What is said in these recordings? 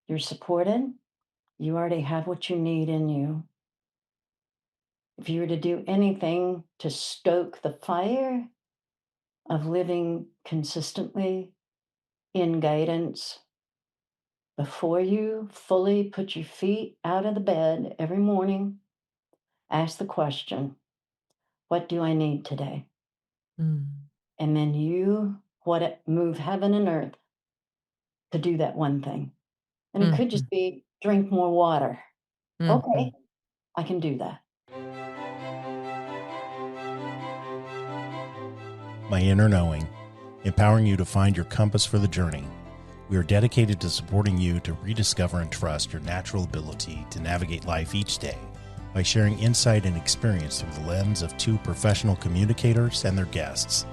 You're supported. You already have what you need in you. If you were to do anything to stoke the fire of living consistently in guidance, before you fully put your feet out of the bed every morning, ask the question, what do I need today? Mm. And then move heaven and earth to do that one thing. And it could Mhm. just be drink more water. Mhm. Okay, I can do that. My Inner Knowing, empowering you to find your compass for the journey. We are dedicated to supporting you to rediscover and trust your natural ability to navigate life each day by sharing insight and experience through the lens of two professional communicators and their guests.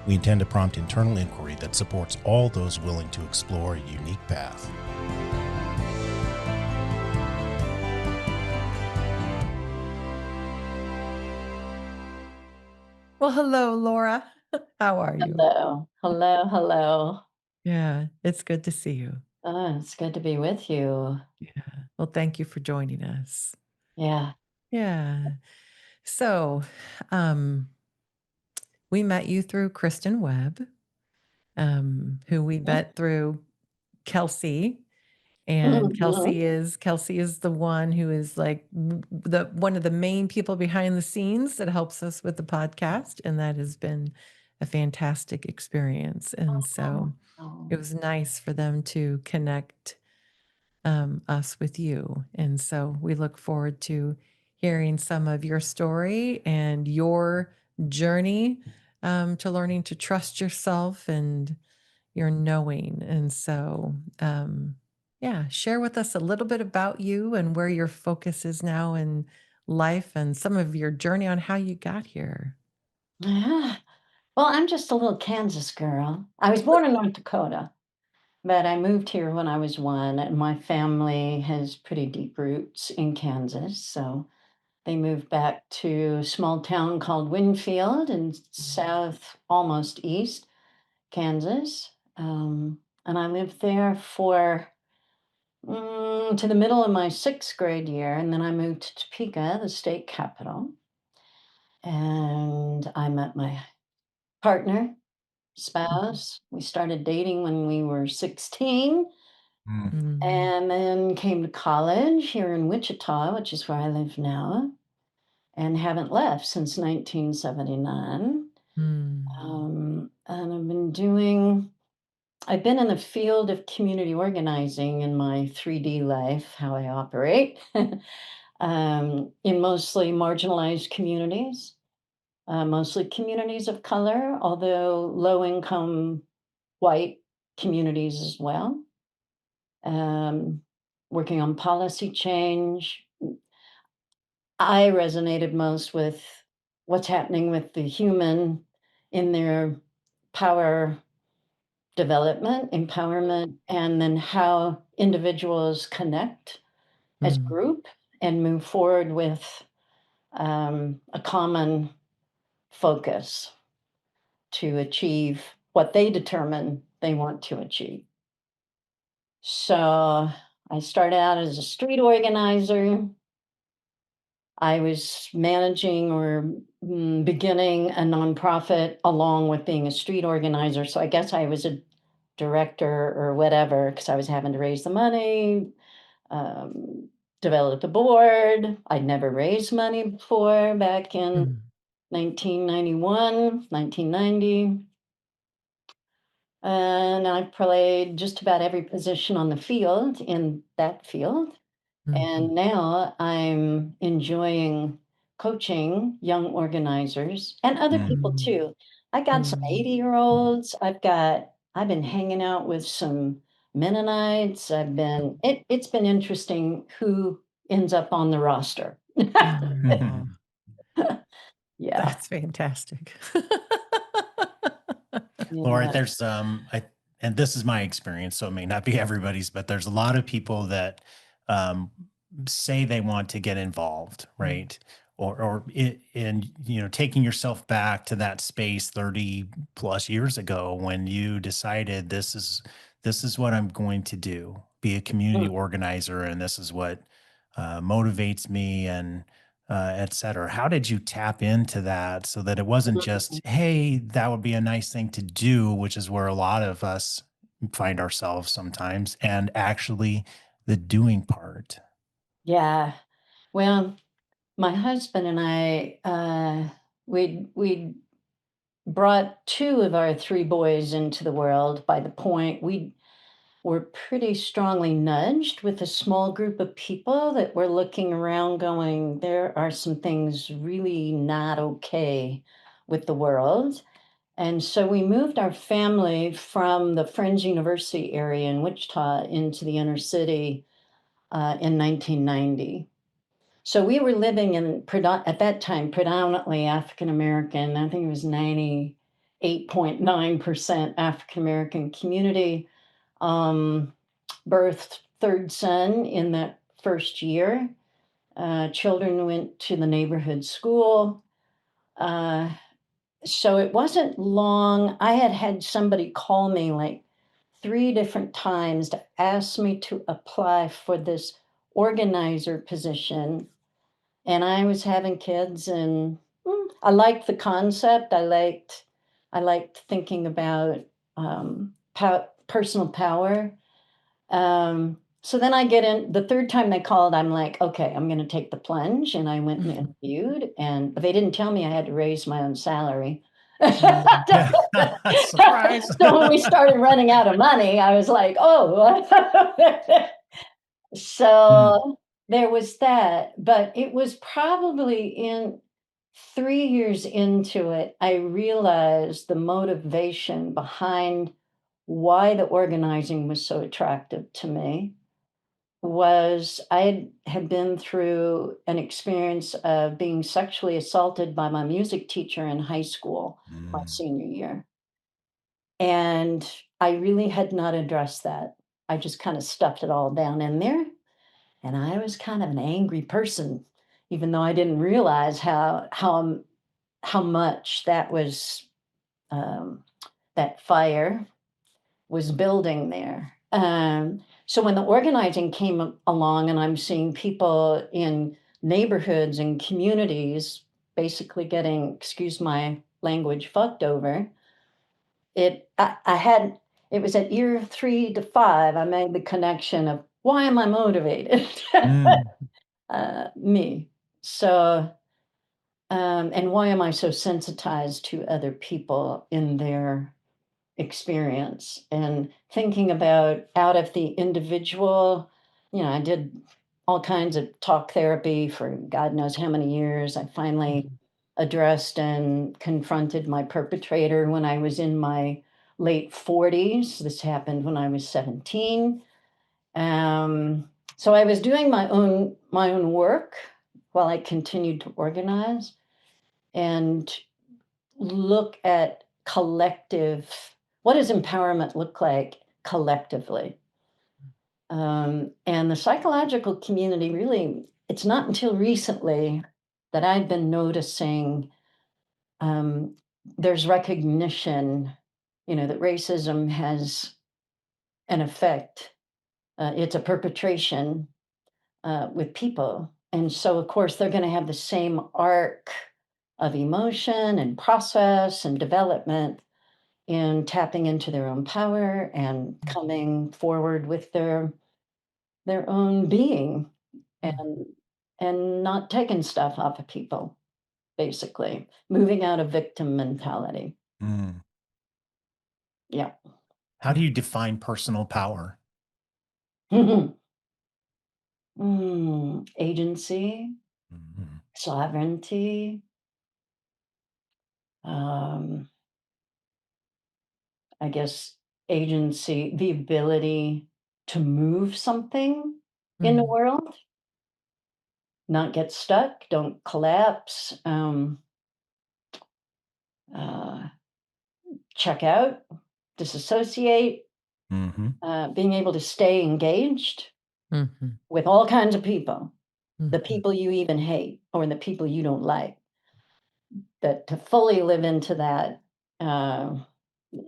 We intend to prompt internal inquiry that supports all those willing to explore a unique path. Well, hello, Laura. How are you? Hello, hello, hello. Yeah, it's good to see you. It's good to be with you. Yeah. Well, thank you for joining us. Yeah. Yeah. So, um, we met you through Kristen Webb, who we met through Kelsey. And Mhm. Kelsey is the one who is like the one of the main people behind the scenes that helps us with the podcast, and that has been a fantastic experience. And Oh, so oh. it was nice for them to connect us with you. And so we look forward to hearing some of your story and your journey to learning to trust yourself and your knowing. And so, yeah, share with us a little bit about you and where your focus is now in life and some of your journey on how you got here. Yeah. Well, I'm just a little Kansas girl. I was born in North Dakota, but I moved here when I was one, and my family has pretty deep roots in Kansas. So they moved back to a small town called Winfield in south, almost east Kansas. And I lived there for to the middle of my sixth grade year. And then I moved to Topeka, the state capital. And I met my partner, Mhm. spouse. We started dating when we were 16 Mm, and then came to college here in Wichita, which is where I live now, and haven't left since 1979. mm, And I've been in the field of community organizing in my 3D life, how I operate, in mostly marginalized communities, mostly communities of color, although low income white communities as well. Um, Working on policy change. I resonated most with what's happening with the human in their power development, empowerment, and then how individuals connect as mm, group and move forward with a common focus to achieve what they determine they want to achieve. So I started out as a street organizer. I was managing or beginning a nonprofit along with being a street organizer. So I guess I was a director or whatever because I was having to raise the money, um, develop the board. I'd never raised money before back in mm, 1991, 1990. And I played just about every position on the field in that field. mhm, And now I'm enjoying coaching young organizers and other people Mm. too. I got some mm. 80-year-olds. I've been hanging out with some Mennonites. It's been interesting who ends up on the roster. Oh, Yeah. that's fantastic. Laura, Yeah. there's and this is my experience, so it may not be everybody's, but there's a lot of people that um, say they want to get involved, Mm, right? And taking yourself back to that space 30 plus years ago when you decided this is what I'm going to do. be a community Mm, organizer, and this is what motivates me, and et cetera. How did you tap into that so that it wasn't just, mm. hey, that would be a nice thing to do, which is where a lot of us find ourselves sometimes, and actually the doing part? Yeah. Well, my husband and I, we brought two of our three boys into the world by the point we were pretty strongly nudged with a small group of people that were looking around going, there are some things really not okay with the world. And so we moved our family from the Friends University area in Wichita into the inner city in 1990. So we were living in at that time predominantly African American. I think it was 98.9% African American community. Um, Birthed third son in that first year. Children went to the neighborhood school. Uh, so it wasn't long. I had had somebody call me like three different times to ask me to apply for this organizer position, and I was having kids, and I liked the concept. I liked thinking about personal power. So then I get in the third time they called, I'm like, okay, I'm going to take the plunge, and I went and interviewed, and but they didn't tell me I had to raise my own salary. Mm, Surprise. So when we started running out of money, I was like, oh. Mm, So there was that, but it was probably in 3 years into it, I realized the motivation behind why the organizing was so attractive to me was I had been through an experience of being sexually assaulted by my music teacher in high school my mm, senior year, and I really had not addressed that. I just kinda stuffed it all down in there. And I was kind of an angry person, even though I didn't realize how much um, that fire was building there. So when the organizing came along, and I'm seeing people in neighborhoods and communities basically getting, excuse my language, fucked over, I had it was at year 3 to 5 I made the connection of why am I motivated? mm, Me. So, and why am I so sensitized to other people in their experience and thinking about out of the individual? I did all kinds of talk therapy for God knows how many years. I finally mhm, addressed and confronted my perpetrator when I was in my late 40s. This happened when I was 17. So I was doing my own work while I continued to organize and look at collective. What does empowerment look like collectively? And the psychological community really, it's not until recently that I've been noticing um, there's recognition, that racism has an effect. It's a perpetration with people. And so, of course, they're going to have the same arc of emotion and process and development in tapping into their own power and coming forward with their own being mhm, and not taking stuff off of people, basically moving out of victim mentality. mm. Yeah. How do you define personal power? Agency, Mhm, sovereignty, um, I guess agency, the ability to move something in the mhm, world, not get stuck, don't collapse, uh, check out, disassociate, mhm, being able to stay engaged mhm, with all kinds of people, the mhm, people you even hate or the people you don't like. That to fully live into that, uh,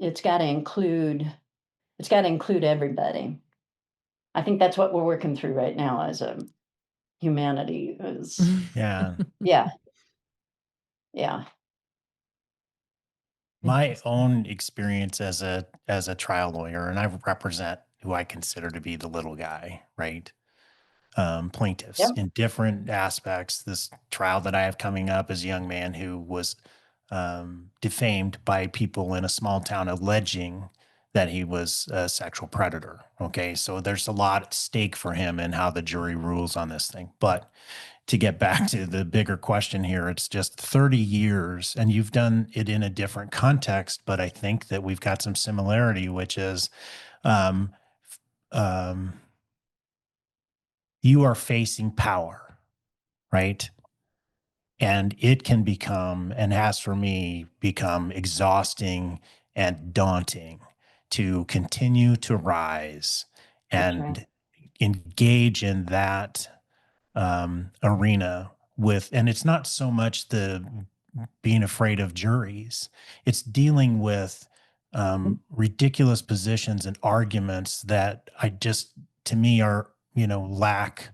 it's got to include it's got to include everybody. I think that's what we're working through right now as a humanity is Yeah. yeah, yeah. My Interesting. own experience as a trial lawyer, and I represent who I consider to be the little guy, right? Plaintiffs Yep. in different aspects. This trial that I have coming up is a young man who was defamed by people in a small town alleging that he was a sexual predator. Okay, so there's a lot at stake for him and how the jury rules on this thing. But to get back to the bigger question here, it's just 30 years, and you've done it in a different context, but I think that we've got some similarity, which is um, um, you are facing power, right? And it can become, and has for me become, exhausting and daunting to continue to rise That's right. and engage in that arena with, and it's not so much the being afraid of juries, it's dealing with ridiculous positions and arguments that I just, to me, are, lack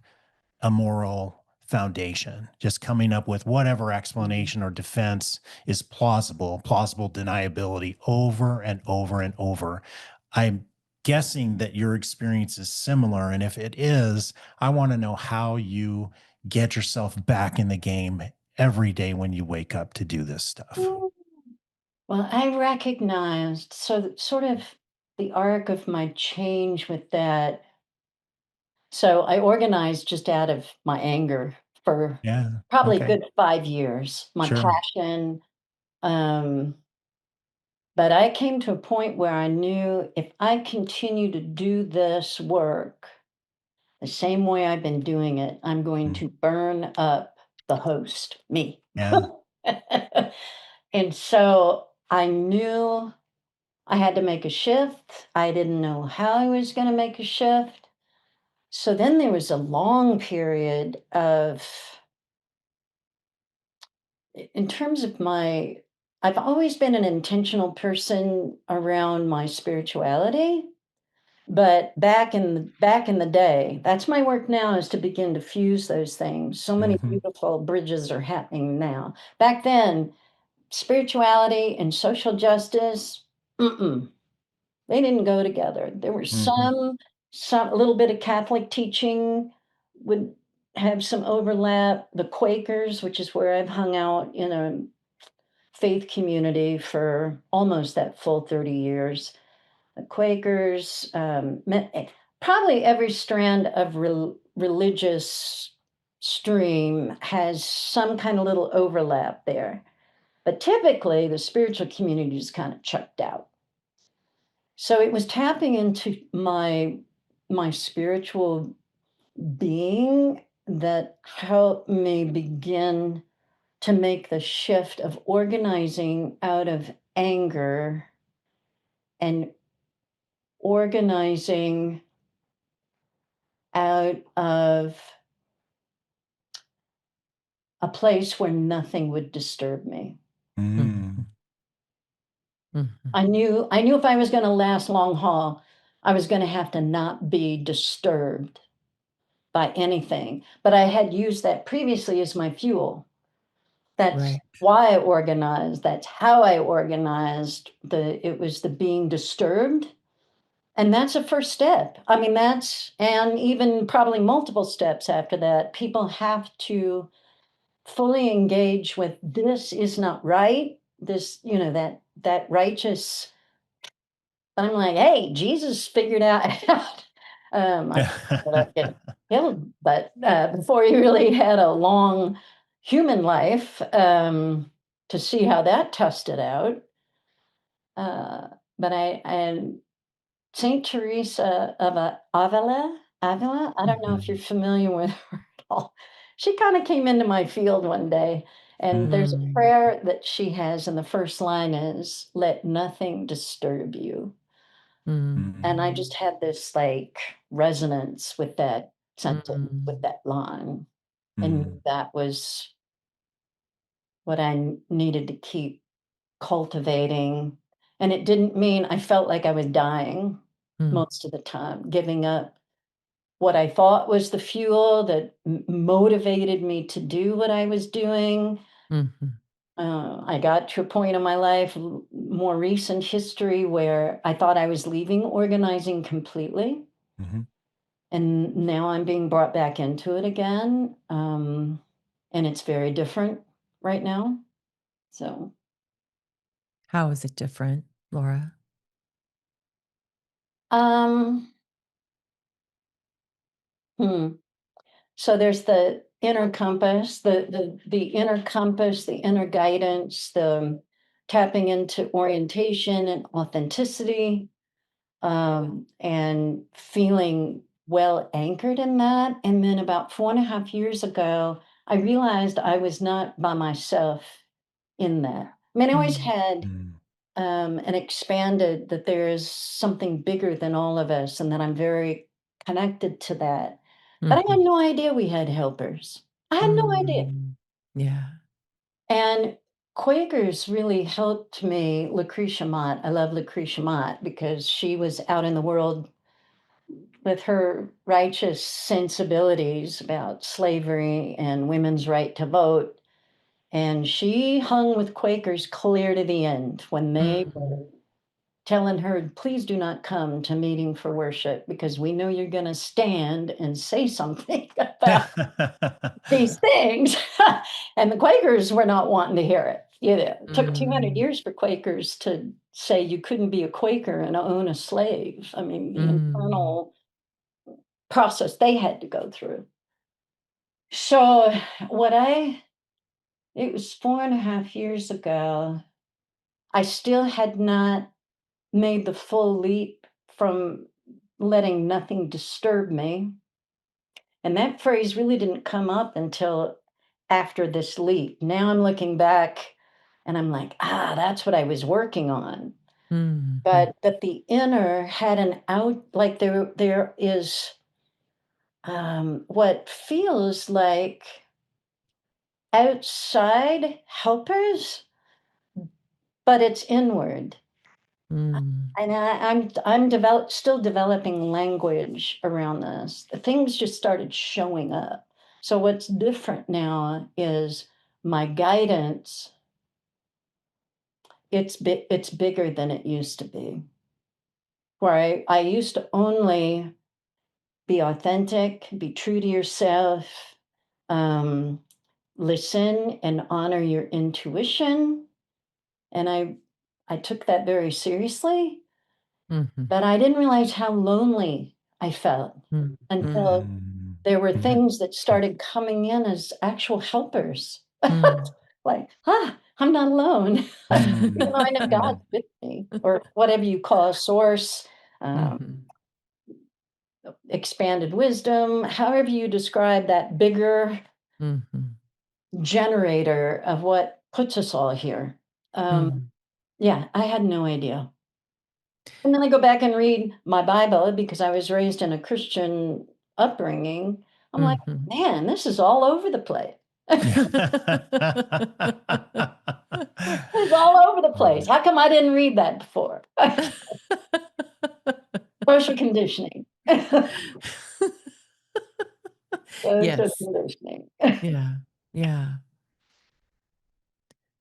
a moral foundation. Just coming up with whatever Mhm. explanation or defense is plausible deniability over and over and over. I'm guessing that your experience is similar. And if it is, I want to know how you get yourself back in the game every day when you wake up to do this stuff. Well, I recognized sort of the arc of my change with that. So I organized just out of my anger for Yeah. probably a Okay. good 5 years, my Sure. passion, um, but I came to a point where I knew if I continue to do this work the same way I've been doing it, I'm going Mm. to burn up the host, me. Yeah. And so I knew I had to make a shift. I didn't know how I was going to make a shift. So then there was a long period of, in terms of I've always been an intentional person around my spirituality. But back in the day, that's my work now is to begin to fuse those things. So many Hmm. beautiful bridges are happening now. Back then, spirituality and social justice, mm-mm, they didn't go together. There were Hmm. some a little bit of Catholic teaching would have some overlap. The Quakers, which is where I've hung out in a faith community for almost that full 30 years. The Quakers, probably every strand of religious stream has some kind of little overlap there. But typically, the spiritual community is kind of chucked out. So it was tapping into my spiritual being that helped me begin to make the shift of organizing out of anger and organizing out of a place where nothing would disturb me. Mm. Mhm. Mhm. I knew if I was gonna last long haul, I was gonna have to not be disturbed by anything, but I had used that previously as my fuel. That's Right. why I organized, that's how I organized. It was the being disturbed, and that's a first step. I mean, that's and even probably multiple steps after that, people have to fully engage with this is not right. This, that righteous. I'm like, hey, Jesus figured out I ended up getting killed, but before he really had a long human life, to see how that tested out. Uh, but and Saint Teresa of Avila. I don't know if you're Mhm. familiar with her at all. She kind of came into my field one day, and there's a Mm. prayer that she has, and the first line is, "Let nothing disturb you." And I just Mm. had this like resonance with that sentence, with Mm. that line, and Mm. that was what I needed to keep cultivating. And it didn't mean I felt like I was dying Mm. most of the time, giving up. what I thought was the fuel that motivated me to do what I was doing. Mhm. I got to a point in my life, more recent history, where I thought I was leaving organizing completely. Mhm. And now I'm being brought back into it again. And it's very different right now. So, How is it different, Laura? um, hmm. So there's the inner compass, the inner compass, the inner guidance, the tapping into orientation and authenticity, and feeling well anchored in that. And then about 4.5 years ago, I realized I was not by myself in that. I mean, I always Mm. had Mm. and expanded that there is something bigger than all of us and that I'm very connected to that. But I had Mhm. no idea we had helpers. I had no idea. Mm. Yeah. And Quakers really helped me. Lucretia Mott, I love Lucretia Mott because she was out in the world with her righteous sensibilities about slavery and women's right to vote. And she hung with Quakers clear to the end when they Mhm. were telling her, please do not come to meeting for worship because we know you're going to stand and say something about these things. And the Quakers were not wanting to hear it. It took 200 Mm. years for Quakers to say you couldn't be a Quaker and own a slave. I mean, the Mm. internal process they had to go through. So, what I, it was 4.5 years ago, I still had not made the full leap from letting nothing disturb me. And that phrase really didn't come up until after this leap. Now I'm looking back and I'm like, that's what I was working on. Mhm. But that the inner had an out, like there is what feels like outside helpers, but it's inward. Mm. And I'm still developing language around this. The things just started showing up. So what's different now is my guidance. It's bigger than it used to be. Where I used to only be authentic, be true to yourself, um, listen and honor your intuition. And I took that very seriously. Mhm. But I didn't realize how lonely I felt Mm. until Mm. Mm. there were Mhm. things that started coming in as actual helpers. Mm. Like, I'm not alone. Even though Mm. I know God's Mm. with me, or whatever you call a source, Mhm. expanded wisdom, however you describe that bigger Mhm. generator of what puts us all here. Um, Mm. yeah, I had no idea. And then I go back and read my Bible because I was raised in a Christian upbringing. I'm like, Mhm. man, this is all over the place. It's all over the place. How come I didn't read that before? Social conditioning. Social Yes. conditioning. Yeah. Yeah.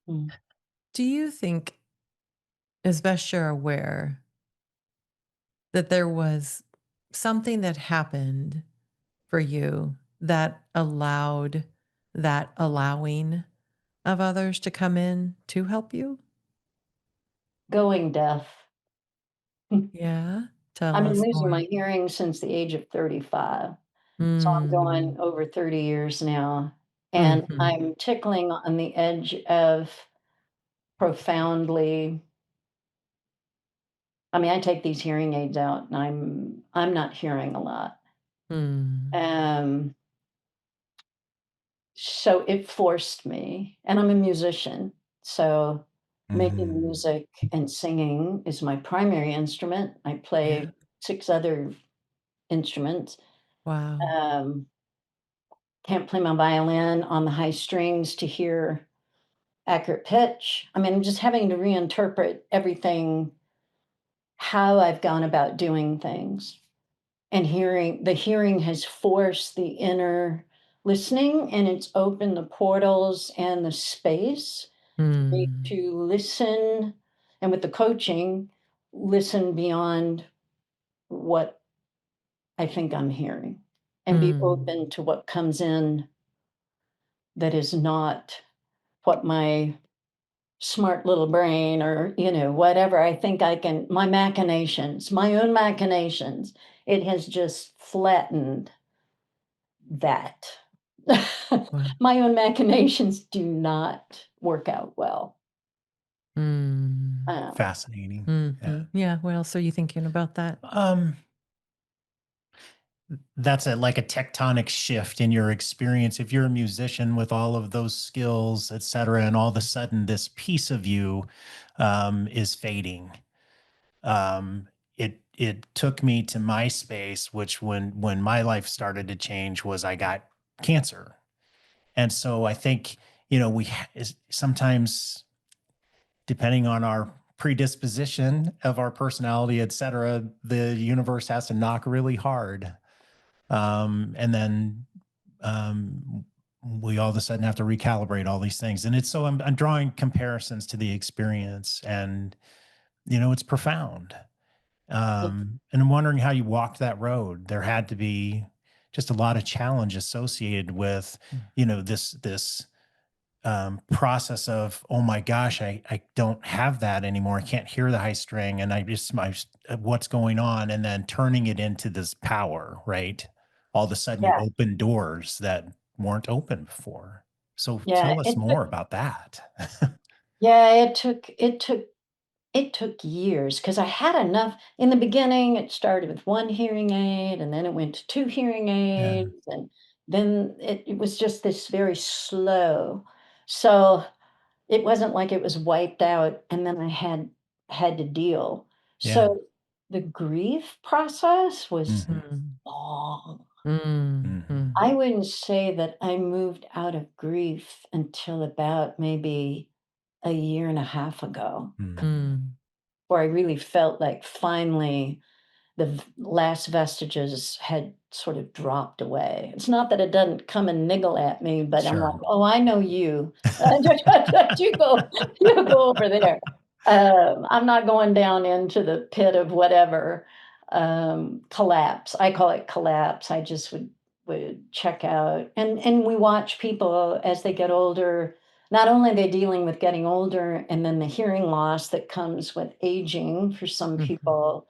Mm. Do you think, as best you're aware, that there was something that happened for you that allowed that allowing of others to come in to help you? Going deaf. Yeah. Tell I've been us losing more. my hearing since the age of 35. So I'm Mm. going over 30 years now. And Mhm. I'm tickling on the edge of profoundly. I mean, I take these hearing aids out and I'm not hearing a lot. Mm. Um, so it forced me, and I'm a musician. So making Mhm. music and singing is my primary instrument. I Yeah. play 6 other instruments. Wow. Um, can't play my violin on the high strings to hear accurate pitch. I mean, I'm just having to reinterpret everything, how I've gone about doing things. and hearing has forced the inner listening, and it's opened the portals and the space for me Mm. to listen, and with the coaching, listen beyond what I think I'm hearing, and be Mm. open to what comes in that is not what my smart little brain, or, whatever I think I can, my machinations, my own machinations. It has just flattened that. Wow. My own machinations do not work out well. Mm. Um, Fascinating. Yeah. Mhm. Yeah, what else are you thinking about that? That's like a tectonic shift in your experience. If you're a musician with all of those skills, et cetera, and all of a sudden this piece of you is fading. Um, it took me to my space, which when my life started to change was I got cancer. And so I think, sometimes depending on our predisposition of our personality, et cetera, the universe has to knock really hard. And then we all of a sudden have to recalibrate all these things. And it's so I'm drawing comparisons to the experience, and, it's profound. yeah, And I'm wondering how you walked that road. There had to be just a lot of challenge associated with, Mm. this process of, oh my gosh, I don't have that anymore. I can't hear the high string, and what's going on, and then turning it into this power, right? All of a sudden, you yeah, open doors that weren't open before. So yeah. tell us more about that. Yeah, it took years, because I had enough. In the beginning, it started with one hearing aid, and then it went to two hearing Yeah, aids, and then it was just this very slow. So it wasn't like it was wiped out and then I had to deal. yeah. So the grief process was Hmm. Mm. long. Hmm. Mhm. I wouldn't say that I moved out of grief until about maybe a year and a half ago, Mm. where I really felt like finally last vestiges had sort of dropped away. It's not that it doesn't come and niggle at me, but I'm like, Sure. "Oh, I know you. You go over there." I'm not going down into the pit of whatever, collapse. I call it collapse. I just would check out, and we watch people as they get older. Not only are they dealing with getting older and then the hearing loss that comes with aging for some Mhm. people,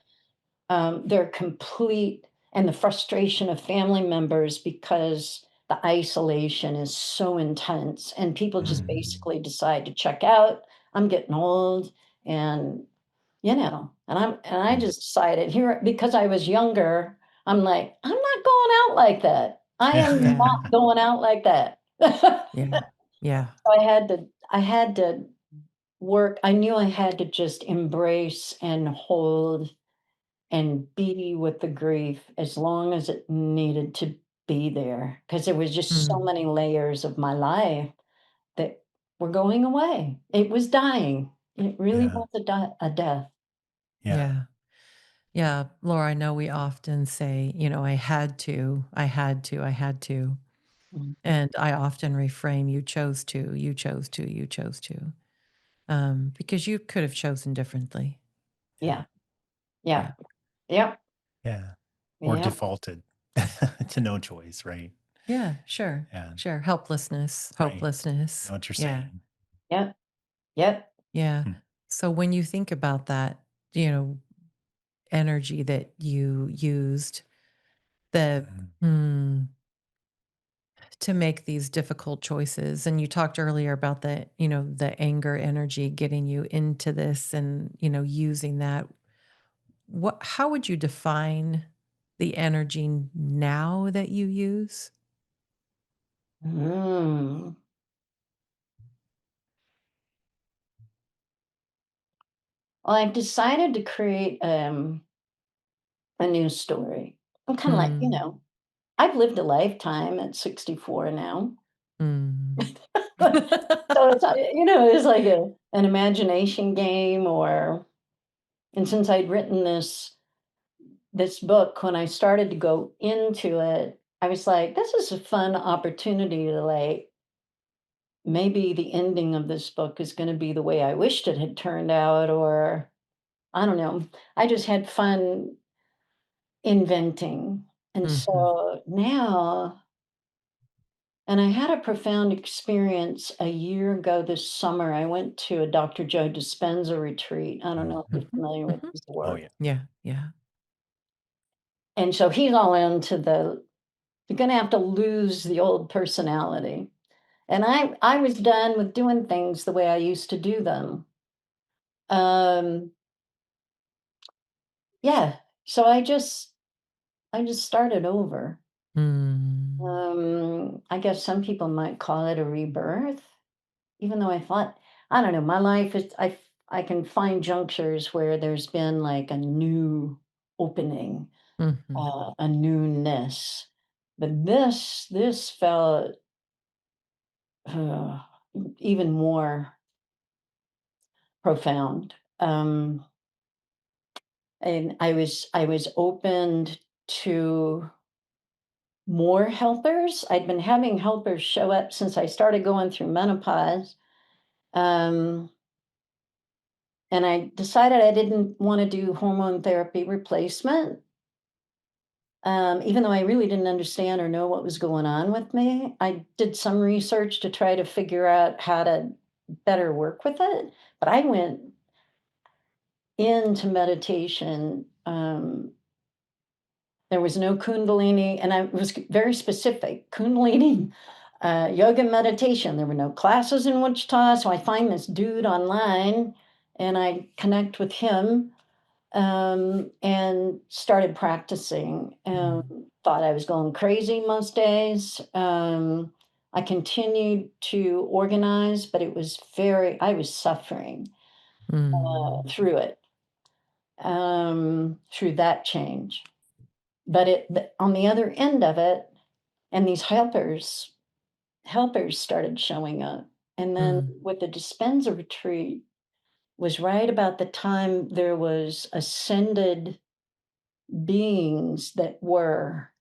their complete and the frustration of family members because the isolation is so intense and people just Mhm. basically decide to check out. I'm getting old, and and I Mhm. just decided here, because I was younger, I'm like, I'm not going out like that. I Yeah. am Yeah. not going out like that. So Yeah. Yeah. I had to work. I knew I had to just embrace and hold and be with the grief as long as it needed to be there, because there was just so Mm. many layers of my life that were going away. It was dying. It really Yeah. was a death. Yeah. Yeah. Yeah. Laura, I know we often say, I had to, I had to, I had to. Mm. And I often reframe, you chose to, you chose to, you chose to. Because you could have chosen differently. Yeah. Yeah. Yeah. Yeah. Yep. Yeah. Or Yep. defaulted to no choice, right? Yeah. Sure. Yeah. Sure. Helplessness, Right. I hopelessness. know what you're Yeah. saying. Yep. Yep. Yeah. Hmm. So when you think about that, energy that you used, the Mhm. hmm, to make these difficult choices, and you talked earlier about the anger energy getting you into this, and using that. How would you define the energy now that you use? Mm. Well, I've decided to create a new story. I'm kind of like, Mm, I've lived a lifetime at 64 now. mm. So it's like an imagination game, and since I'd written this this book, when I started to go into it, I was like, this is a fun opportunity to like, maybe the ending of this book is going to be the way I wished it had turned out, or I don't know. I just had fun inventing. And Mhm. so now, and I had a profound experience a year ago this summer. I went to a Dr. Joe Dispenza retreat. I don't know if you're Mhm. familiar with Mhm. his Oh, work. yeah. Yeah, yeah. And so he's all into the, you're going to have to lose the old personality. And I was done with doing things the way I used to do them. Um, yeah. So I just started over. Mm. I guess some people might call it a rebirth, even though I thought, I don't know, my life is, I can find junctures where there's been like a new opening, Mhm. a newness. But this felt uh, even more profound. And I was opened to more helpers. I'd been having helpers show up since I started going through menopause. Um, and I decided I didn't want to do hormone therapy replacement. Even though I really didn't understand or know what was going on with me, I did some research to try to figure out how to better work with it. But I went into meditation. There was no Kundalini, and I was very specific Kundalini yoga meditation. There were no classes in Wichita. So I find this dude online and I connect with him, and started practicing. Mm. Thought I was going crazy most days. I continued to organize, but I was suffering Mm. through it, through that change. But on the other end of it, and these helpers started showing up. And then Mm. with the Dispenza retreat was right about the time there was ascended beings that were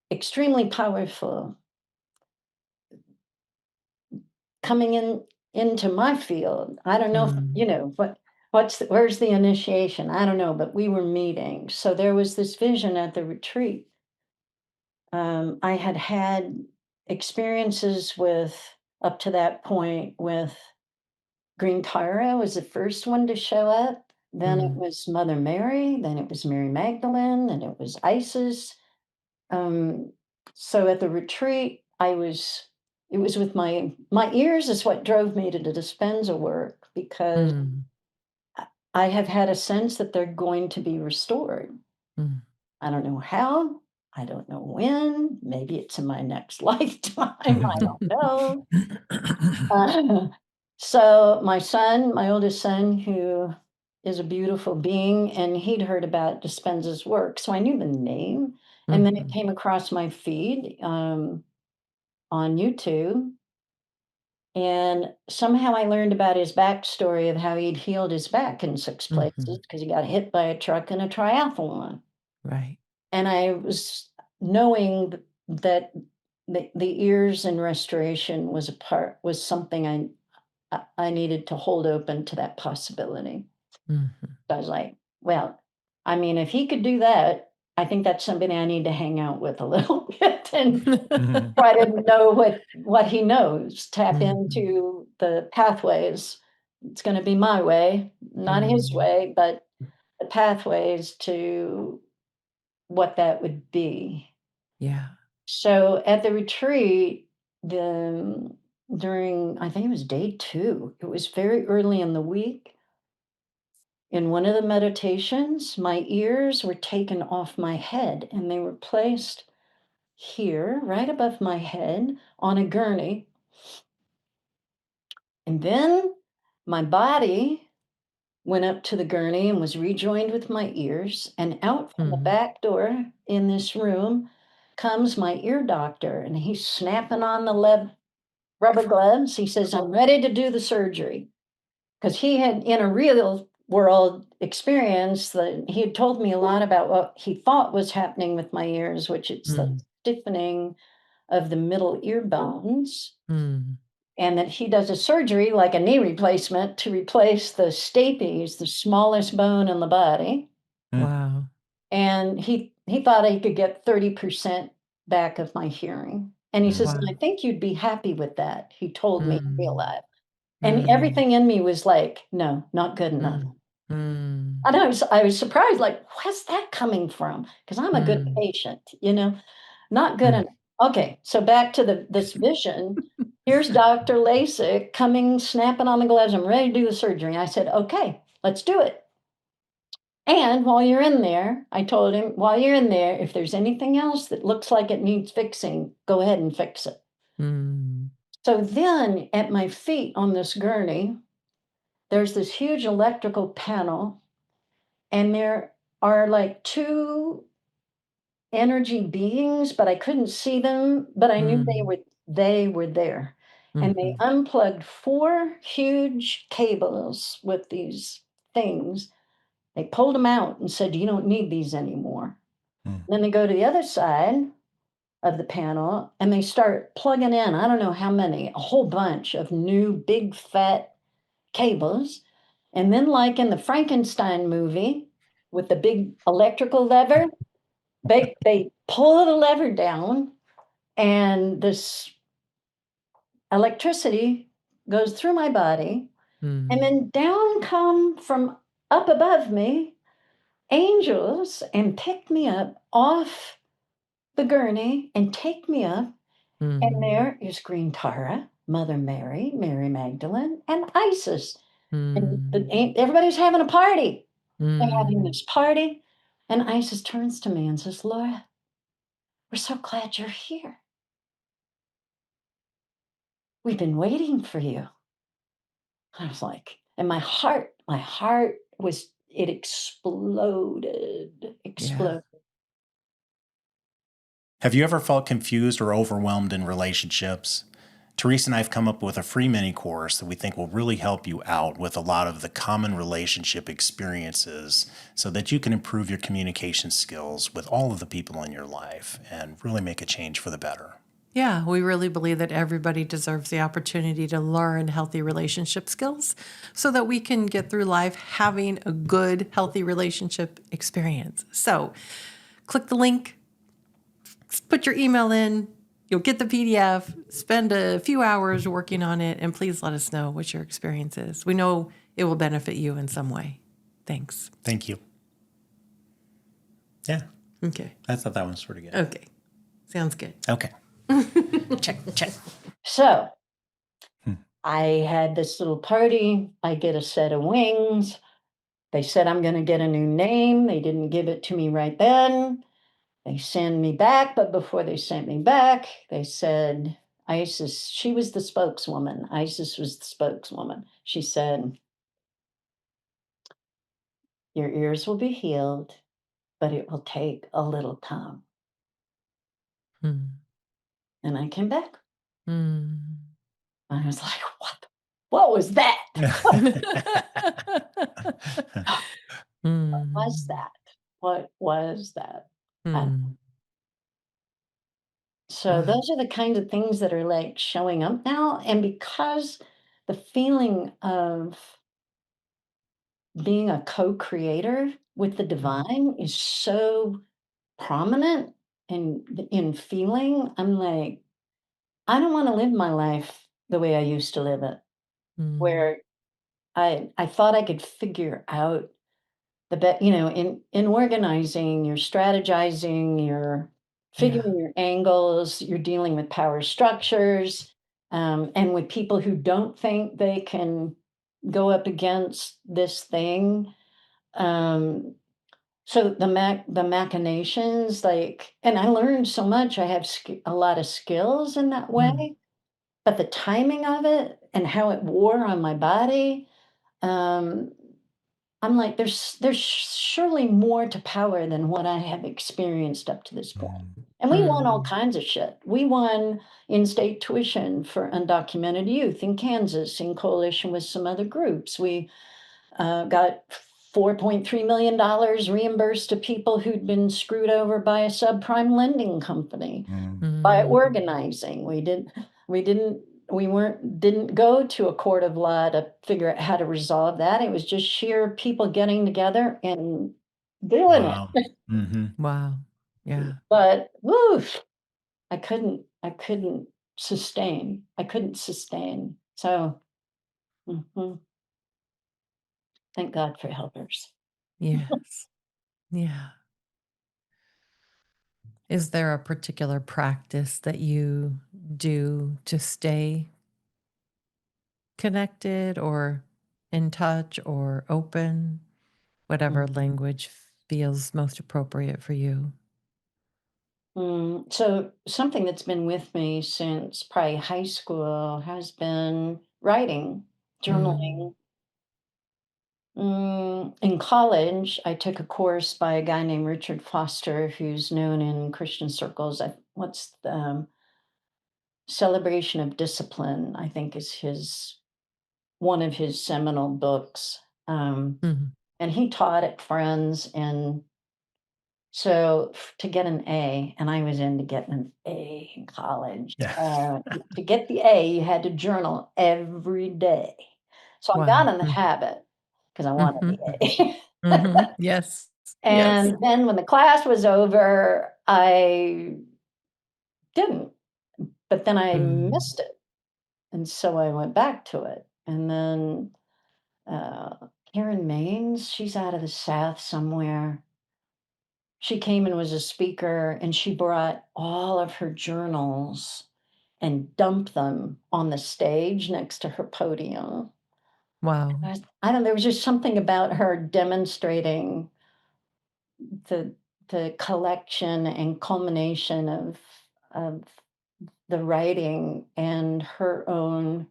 extremely powerful coming into my field. I don't know if, Mm. where's the initiation? I don't know, but we were meeting. So there was this vision at the retreat. I had had experiences with, up to that point, with Green Tara was the first one to show up. Then it Mm. was Mother Mary. Then it was Mary Magdalene. Then it was Isis. Um, so at the retreat, it was with my ears is what drove me to the Dispenza work, because Mm. I have had a sense that they're going to be restored. Mm. I don't know how. I don't know when. Maybe it's in my next lifetime. I don't know. Uh, so my oldest son, who is a beautiful being, and he'd heard about Dispenza's work, so I knew the name, and then it Mhm. came across my feed, on YouTube, and somehow I learned about his backstory of how he'd healed his back in 6 places Mhm. because he got hit by a truck in a triathlon, Right. and I was knowing that the ears and restoration was something I needed to hold open to that possibility. Mhm. I was like, well, I mean, if he could do that, I think that's somebody I need to hang out with a little bit and Mhm. try to know what he knows, tap Mhm. into the pathways. It's going to be my way, not his Mm. way, but the pathways to what that would be. Yeah. So at the retreat, the during I think it was day 2, it was very early in the week. In one of the meditations, my ears were taken off my head and they were placed here, right above my head, on a gurney. And then my body went up to the gurney and was rejoined with my ears. And out from the Mm. back door in this room comes my ear doctor, and he's snapping on the rubber gloves. He says, I'm ready to do the surgery. Because he had, in a real world, experience that he had told me a lot about what he thought was happening with my ears, which it's the stiffening of the middle ear bones, Mm. and that he does a surgery like a knee replacement to replace the stapes, the smallest bone in the body. Wow. And he thought I could get 30% back of my hearing. And he says, Wow. "I think you'd be happy with that," he told me in real Mm. life. And Mm. everything in me was like, "No, not good enough." Mm. And I was surprised, like, "Where's that coming from?" Because I'm a good Mm. patient, not good enough. Okay, so back to this vision. Here's Dr. Lasik coming, snapping on the gloves. I'm ready to do the surgery. I said, "Okay, let's do it." And while you're in there, I told him, "While you're in there, if there's anything else that looks like it needs fixing, go ahead and fix it." Mm. So then at my feet on this gurney, there's this huge electrical panel, and there are like two energy beings, but I couldn't see them, but I knew Mm. they were there. And they Mhm. unplugged four huge cables with these things. They pulled them out and said, "You don't need these anymore." Then they go to the other side of the panel and they start plugging in, I don't know how many, a whole bunch of new big fat cables. And then, like in the Frankenstein movie with the big electrical lever, they pull the lever down and this electricity goes through my body. And Mm. then down come from up above me angels and pick me up off the gurney and take me up. And Mm. there is Green Tara, Mother Mary, Mary Magdalene, and Isis. And Mm. everybody's having a party. They're having Mm. this party. And Isis turns to me and says, "Laura, we're so glad you're here. We've been waiting for you." I was like, and my heart was, it exploded, Yeah. exploded. Have you ever felt confused or overwhelmed in relationships? Teresa and I have come up with a free mini course that we think will really help you out with a lot of the common relationship experiences so that you can improve your communication skills with all of the people in your life and really make a change for the better. Yeah, we really believe that everybody deserves the opportunity to learn healthy relationship skills so that we can get through life having a good, healthy relationship experience. So click the link, put your email in, you'll get the PDF, spend a few hours working on it, and please let us know what your experience is. We know it will benefit you in some way. Thanks. Thank you. Yeah, Okay. I thought that one was pretty good. Okay. Sounds good. Okay. Check, check. So I had this little party. I get a set of wings. They said I'm going to get a new name. They didn't give it to me right then. They send me back, but before they sent me back, they said, Isis, she was the spokeswoman. Isis was the spokeswoman. She said, "Your ears will be healed, but it will take a little time." Mm. And I came back. Mm. I was like, what was that? What was Mm. that? What was that? Uh, Mm. so Wow. those are the kinds of things that are like showing up now. And because the feeling of being a co-creator with the Mm. divine is so prominent in feeling, I'm like, I don't want to live my life the way I used to live it, Mm. where I thought I could figure out in organizing, you're strategizing, you're Yeah. figuring your angles, you're dealing with power structures, and with people who don't think they can go up against this thing. Um, so the machinations, like, and I learned so much. I have a lot of skills in that Mm. way, but the timing of it and how it wore on my body. Um, I'm like, there's surely more to power than what I have experienced up to this point. And we won all Mm. kinds of shit. We won in-state tuition for undocumented youth in Kansas in coalition with some other groups. We got $4.3 million reimbursed to people who'd been screwed over by a subprime lending company by Mm. organizing. We didn't go to a court of law to figure out how to resolve that. It was just sheer people getting together and doing Wow. it. Wow. Yeah. But woof, I couldn't sustain. I couldn't sustain. So mhm, thank God for helpers. Yes. Yeah. Is there a particular practice that you do to stay connected or in touch or open? Whatever Mm. language feels most appropriate for you. So something that's been with me since probably high school has been writing, Mm. journaling. In college, I took a course by a guy named Richard Foster, who's known in Christian circles. What's the Celebration of Discipline? I think is his one of his seminal books. Mhm. And he taught at Friends, and so to get an A, and I was into getting an A in college. Yeah. To get the A, you had to journal every day. So I got Wow. in the habit because I wanted Mhm. the A. Mhm. Yes. Yes. And then when the class was over, I didn't, but then I Mm. missed it. And so I went back to it. And then Karen Maines, she's out of the South somewhere. She came and was a speaker, and she brought all of her journals and dumped them on the stage next to her podium. Wow. I don't know, there was just something about her demonstrating the collection and culmination of the writing and her own.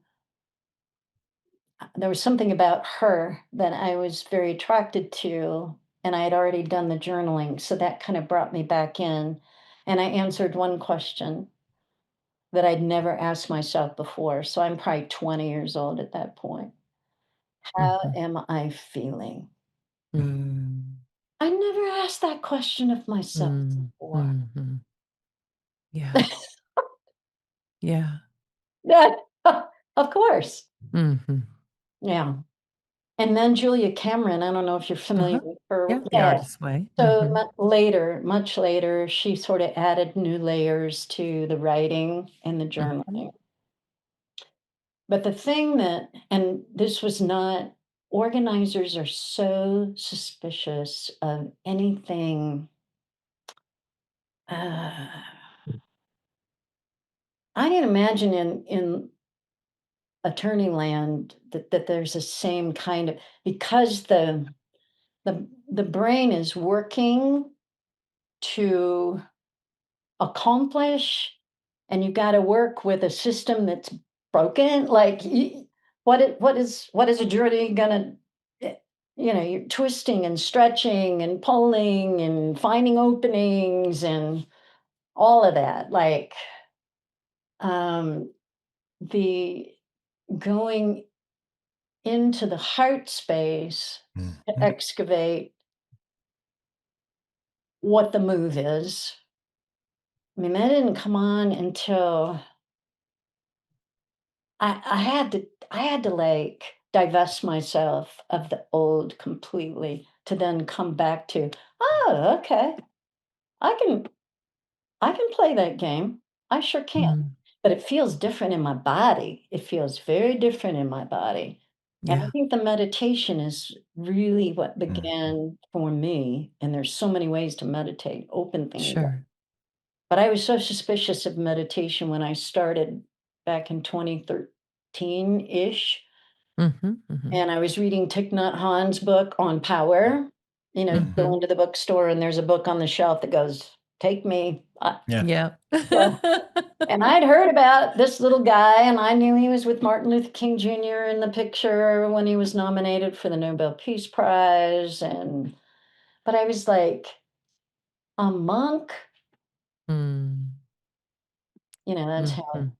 There was something about her that I was very attracted to, and I had already done the journaling, so that kind of brought me back in, and I answered one question that I'd never asked myself before, so I'm probably 20 years old at that point. How Mhm. am I feeling? Mm. I never asked that question of myself Mm. before. Mhm. Yeah. Yeah. Yeah, of course. Mhm. Yeah. And then Julia Cameron, I don't know if you're familiar Uh-huh. with her. Yeah, The Yeah. Artist's Way. So Mhm. later, much later, she sort of added new layers to the writing and the Mhm. journaling. But the thing that, and this was not, organizers are so suspicious of anything. Uh, I can imagine in attorney land that there's the same kind of, because the brain is working to accomplish, and you got to work with a system that's broken. Like what is a jury gonna, you're twisting and stretching and pulling and finding openings and all of that, like um the going into the heart space to Mhm. excavate what the move is. I mean, that didn't come on until I had to like divest myself of the old completely to then come back to, oh, okay, I can I can play that game. I sure can. Mm. But it feels different in my body. It feels very different in my body. And I Yeah. think the meditation is really what Mhm. began for me. And there's so many ways to meditate, open things up. Sure. But I was so suspicious of meditation when I started back in 2013 ish. Mhm. Mhm. And I was reading Thich Nhat Hanh's book on power. Go Mhm. into the bookstore and there's a book on the shelf that goes, "Take me." Yeah. Yeah. Yeah. And I'd heard about this little guy, and I knew he was with Martin Luther King Jr. in the picture when he was nominated for the Nobel Peace Prize. But I was like, a monk? Mm. That's how Mhm.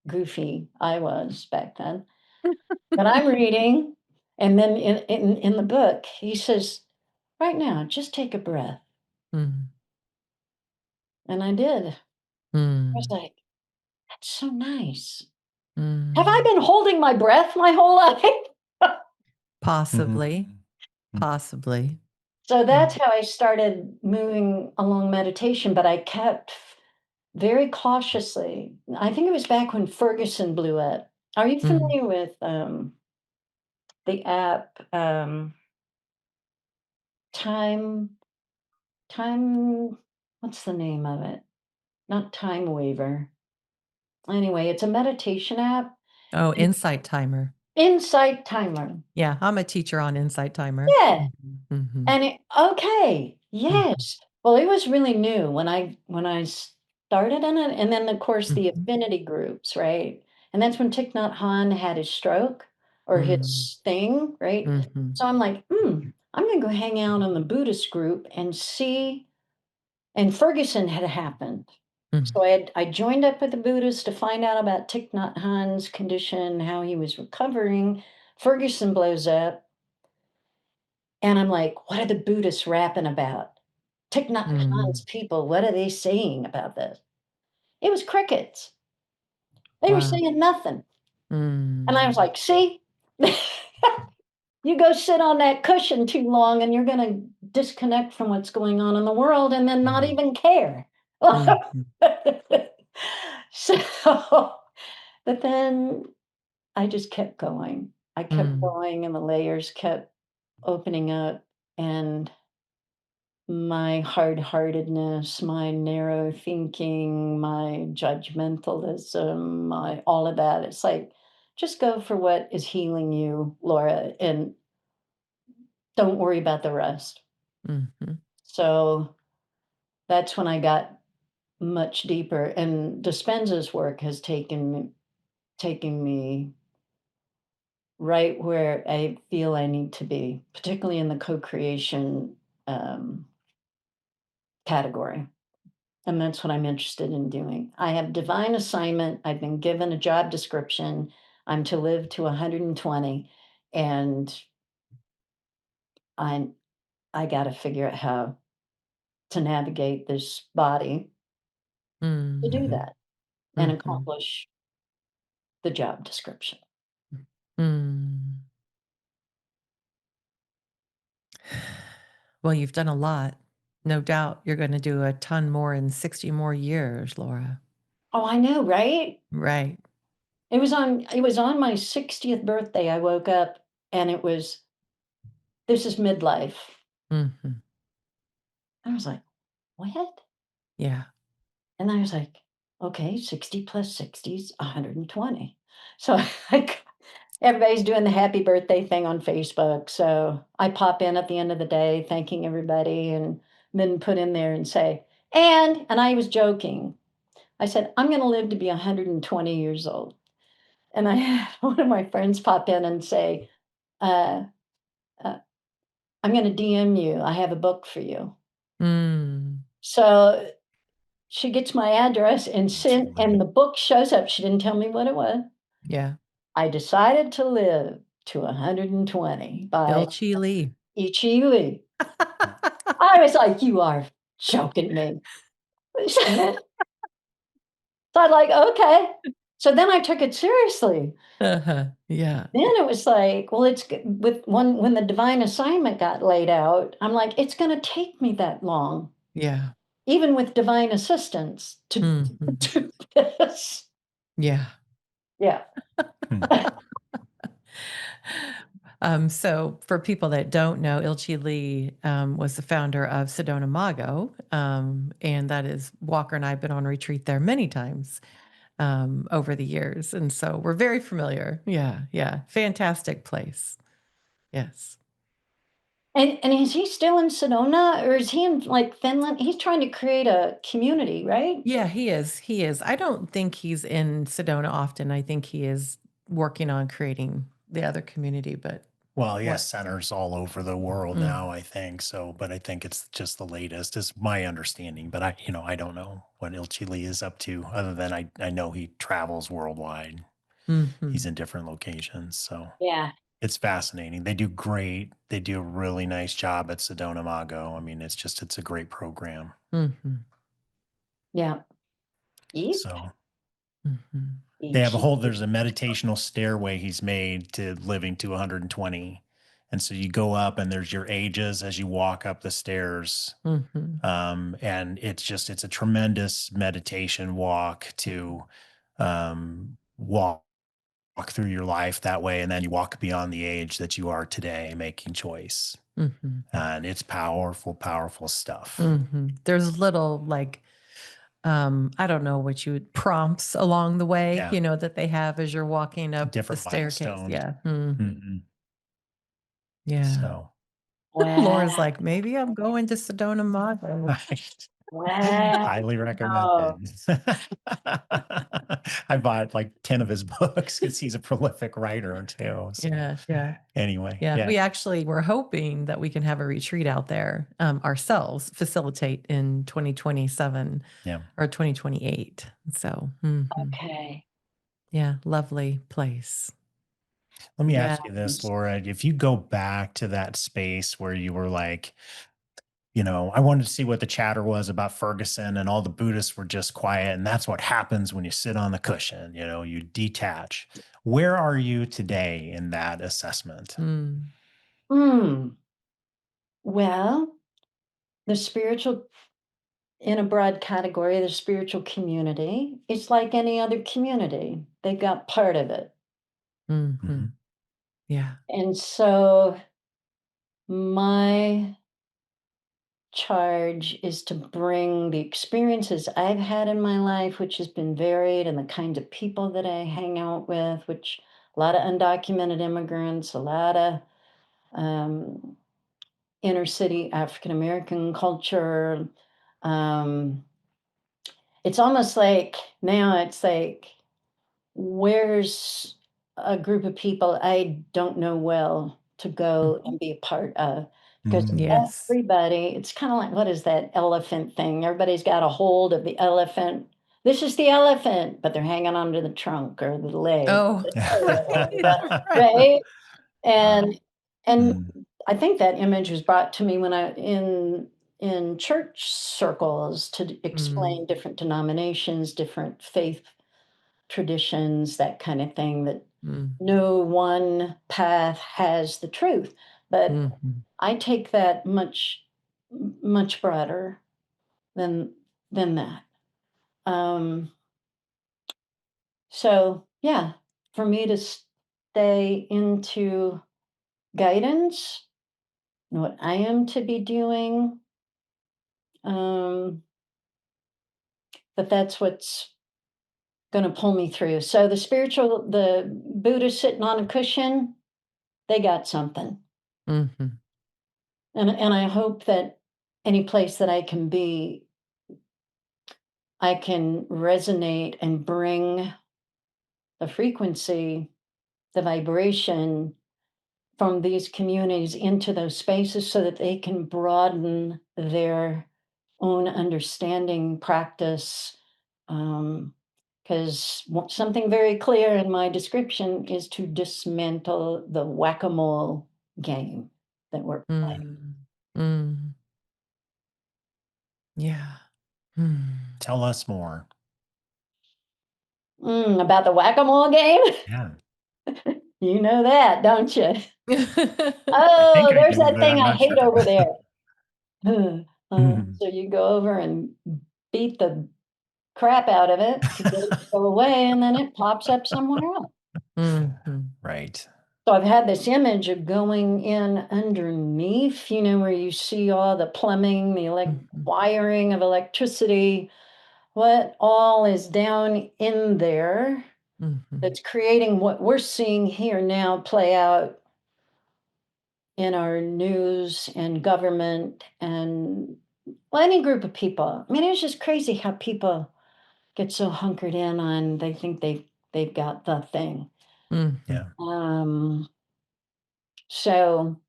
goofy I was back then. But I'm reading. And then in the book, he says, right now, just take a breath. Mm. And I did. I was Mm. like, that's so nice. Have I Mm. been holding my breath my whole life? Possibly. Possibly. So Yeah. that's how I started moving along meditation, but I kept very cautiously. I think it was back when Ferguson blew up. Are you Mm. familiar with the app Time Time what's the name of it? Not Time Waver. Anyway, it's a meditation app. Oh, Insight Timer. Insight Timer. Yeah, I'm a teacher on Insight Timer. Yeah. Mhm. And okay, Mhm. yes. Well, it was really new when I started in it, and then, of course, the Mhm. affinity groups, right? And that's when Thich Nhat Hanh had his stroke or Mm. his thing, right? Mhm. So I'm like, I'm gonna go hang out in the Buddhist group and see. And Ferguson had happened. Mm. So I joined up with the Buddhists to find out about Thich Nhat Hanh's condition, how he was recovering. Ferguson blows up, and I'm like, what are the Buddhists rapping about? Thich Nhat Hanh's Mm. people, what are they saying about this? It was crickets. They were Wow. saying nothing. And I was Mm. like, see, you go sit on that cushion too long and you're going to disconnect from what's going on in the world and then not even care. Mhm. So, but then I just kept going. I kept Mm. going and the layers kept opening up and my hard-heartedness, my narrow thinking, my judgmentalism, my all of that. It's like, just go for what is healing you, Laura, and don't worry about the rest. Mhm. So that's when I got much deeper. And Dispenza's work has taken me right where I feel I need to be, particularly in the co-creation category. And that's what I'm interested in doing. I have divine assignment. I've been given a job description. I'm to live to 120, and I I got to figure out how to navigate this body to Mm. do that and Mhm. accomplish the job description. Mm. Well, you've done a lot. No doubt you're gonna do a ton more in 60 more years, Laura. Oh, I know, right? Right. It was on my 60th birthday. I woke up and it was, this is midlife. Mhm. I was like, what? Yeah. And I was like, okay, 60 plus 60 is 120. So I everybody's doing the happy birthday thing on Facebook. So I pop in at the end of the day, thanking everybody, and then put in there and say, and I was joking. I said, I'm going to live to be 120 years old. And I had one of my friends pop in and say, uh, uh, I'm going to DM you. I have a book for you. Mm. So she gets my address and That's sent, and funny. the book shows up. She didn't tell me what it was. Yeah. I decided to live to 120 by Ilchi Lee. Ichi Lee. I was like, "You are joking me." So I'm like, "Okay." So then I took it seriously. Uh-huh. Yeah. Then it was like, well, it's g with when the divine assignment got laid out, I'm like, "It's gonna take me that long, Yeah. even with divine assistance to Mhm. do this." Yeah. Yeah. Hmm. So for people that don't know, Ilchi Lee was the founder of Sedona Mago, and that is Walker and I have been on retreat there many times over the years, and so we're very familiar. Yeah, yeah, fantastic place. Yes. And is he still in Sedona or is he in, like, Finland? He's trying to create a community, right? Yeah, he is. He is. I don't think he's in Sedona often. I think he is working on creating the other community, but Well, he has what? centers all over the world Mm, now, I think. So, but I think it's just the latest is my understanding. But I don't know what Il Chile is up to other than I know he travels worldwide. He's mhm. in different locations. So Yeah. It's fascinating. They do great. They do a really nice job at Sedona Mago. I mean, it's a great program. Mhm. Yeah. Eep. So Mhm. they have a Ichi. whole there's a meditational stairway he's made to living to 120. And so you go up and there's your ages as you walk up the stairs. Mhm. And it's a tremendous meditation walk to walk through your life that way. And then you walk beyond the age that you are today, making choice. Mhm. And it's powerful, powerful stuff. Mhm. There's little like I don't know what you would prompts along the way, Yeah. that they have as you're walking up the Different staircase. milestones. Yeah. Mhm. Mhm. Yeah. So, Laura's Wow. like, maybe I'm going to Sedona Mago. right. Wow. Highly recommended. I bought like 10 of his books because he's a prolific writer too. So, Yeah. Yeah. anyway, Yeah. yeah. We actually were hoping that we can have a retreat out there ourselves, facilitate in 2027 Yeah. or 2028. So, Okay. yeah, lovely place. Let me Yeah. ask you this, Laura. If you go back to that space where you were like, I wanted to see what the chatter was about Ferguson, and all the Buddhists were just quiet. And that's what happens when you sit on the cushion, you detach. Where are you today in that assessment? Mm, Hmm. Well, the spiritual, in a broad category, the spiritual community, it's like any other community. They got part of it. mhm. Mhm. Yeah. And so my charge is to bring the experiences I've had in my life, which has been varied, and the kinds of people that I hang out with, which a lot of undocumented immigrants, a lot of um, inner city African American culture. Um, it's almost like now it's like, where's a group of people I don't know well to Mm, go and be a part of? Because Mm. yes. everybody, it's kind of like, what is that elephant thing? Everybody's got a hold of the elephant. This is the elephant, but they're hanging onto the trunk or the leg, Oh, the right. tail, Right. right? Wow. And Mm. I think that image was brought to me when I in church circles to Mm, explain different denominations, different faith traditions, that kind of thing, that mm, no one path has the truth. But mhm, I take that much broader than that. Um, so yeah, for me to stay into guidance, what I am to be doing, um, but that's what's going to pull me through. So the Buddha sitting on a cushion, they got something. mhm, And I hope that any place that I can be, I can resonate and bring the frequency, the vibration from these communities into those spaces so that they can broaden their own understanding, practice. Because something very clear in my description is to dismantle the whack-a-mole game that we're playing. mm, mm. Yeah. Mm. Tell us more. About the whack-a-mole game? Yeah. You know that, don't you? I think Oh, I there's do, that but thing I'm I not hate sure. over there. Mhm. So you go over and beat the crap out of it to get it to go away, and then it pops up somewhere else. Mhm, Right. So I've had this image of going in underneath, where you see all the plumbing, the mhm, wiring of electricity, what all is down in there mhm, that's creating what we're seeing here now play out in our news and government and, well, any group of people. I mean, it's just crazy how people get so hunkered in on, they think they've got the thing. Yeah. mhm, So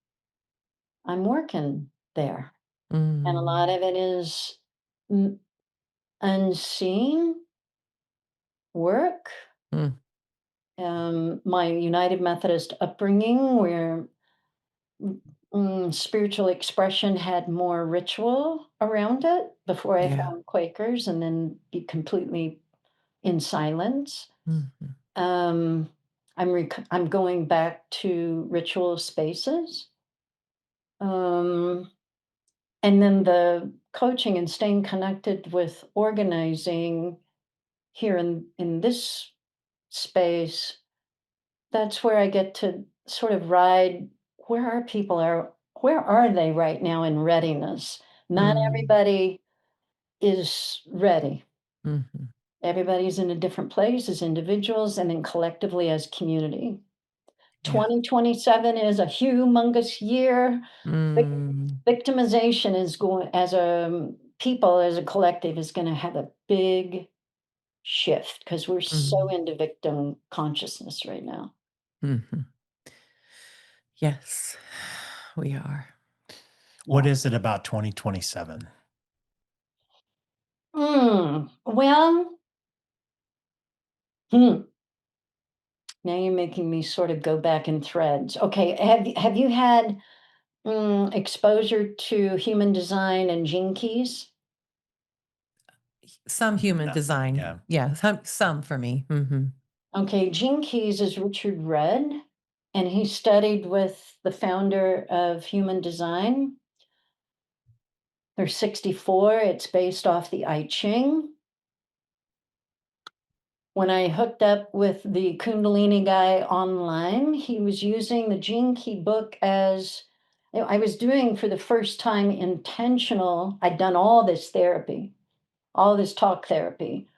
I'm working there, and a lot mm, of it is n- unseen work, mm. my United Methodist upbringing, where spiritual expression had more ritual around it before I Yeah. found Quakers and then be completely in silence. Mhm. Um, I'm going back to ritual spaces. Um, and then the coaching and staying connected with organizing here in this space, that's where I get to sort of ride where are they right now in readiness? Not Mm. everybody is ready. Mhm. Everybody's in a different place as individuals and then collectively as community. Yeah. 2027 is a humongous year. Vic- Mm. Victimization is going as a people, as a collective, is going to have a big shift because we're so Mhm. into victim consciousness right now. Mhm. Yes, we are. What is it about 2027? Well, hmm, now you're making me sort of go back in threads. Okay, have you had exposure to human design and gene keys? Some human No. design. Yeah. Yeah, some for me. Mhm. Okay, Gene Keys is Richard Rudd, and he studied with the founder of human design. There's 64. It's based off the I Ching. When I hooked up with the Kundalini guy online, he was using the Gene Key book as I was doing for the first time intentional. I'd done all this therapy, all this talk therapy,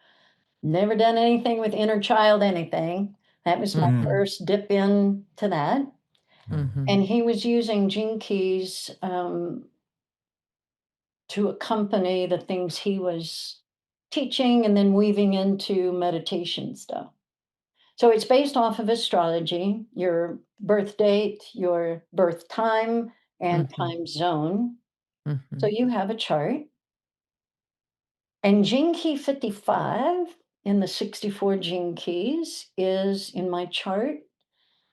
never done anything with inner child anything. That was my Mhm. first dip into that. Mhm. And he was using Gene Keys to accompany the things he was teaching and then weaving into meditation stuff. So it's based off of astrology, your birth date, your birth time, and Mhm. time zone. So Mhm. you have a chart. And Gene Key 55 in the 64 Gene Keys is in my chart.